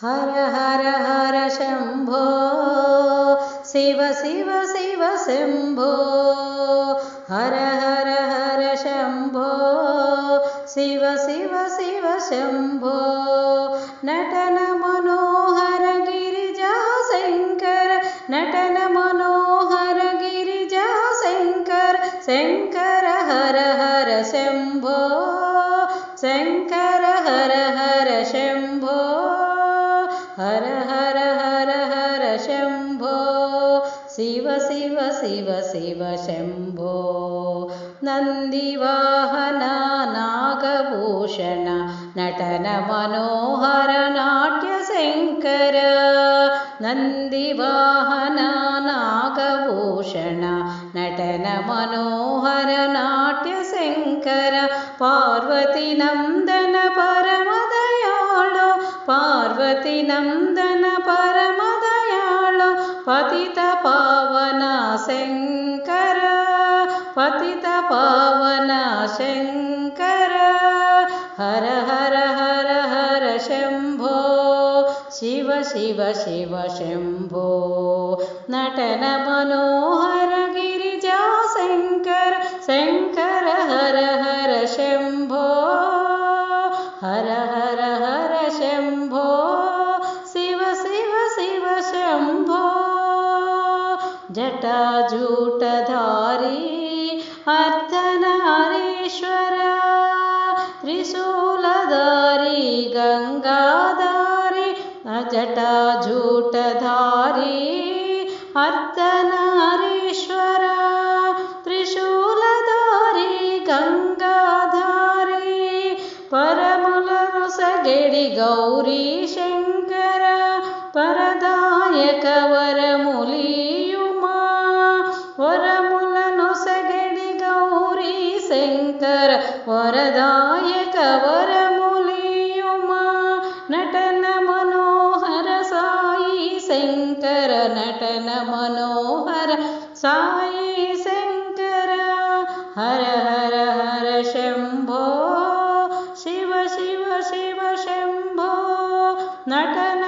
हर हर हर शम्भो शिव शिव शिव शम्भो हर हर हर शम्भो शिव शिव शिव शम्भो नटन मनोहर गिरिजा शङ्कर नटन मनोहर गिरिजा शङ्कर शङ्कर हर हर शम्भो शङ्कर हर हर शम्भो हर हर हर हर शम्भो शिव शिव शिव शिव शम्भो नन्दिवाहना नागभूषण नटन मनोहर नाट्यशङ्कर नन्दिवाहना नागभूषण नटन मनोहर नाट्यशङ्कर पार्वती नन्दन परमदयाळु पार्वती नन्दन परमदयाळु पतित पावन शङ्कर पतित पावन शङ्कर हर हर हर हर शम्भो शिव शिव शिव शम्भो नटन मनोहर गिरिजा शङ्कर शङ्कर हर हर शम्भो हर हर हर शम्भो शिव शिव शिव शम्भो जटाजूटधारी अर्धनारीश्वर त्रिशूलधारी गंगाधारी जटाजूटधारी अर्धनारीश्वर त्रिशूलधारी गंगाधारी परमुलनొసగెడి गौरी शङ्कर परदायक वरमुलियुमा वरमुलनొసగెడి गौरी शङ्कर वरदायक वरमुलियुमा नटन मनोहर साई शङ्कर नटन मनोहर साई शङ्कर हर हर हर शम्भो शिव शिव शिव शम्भो नटन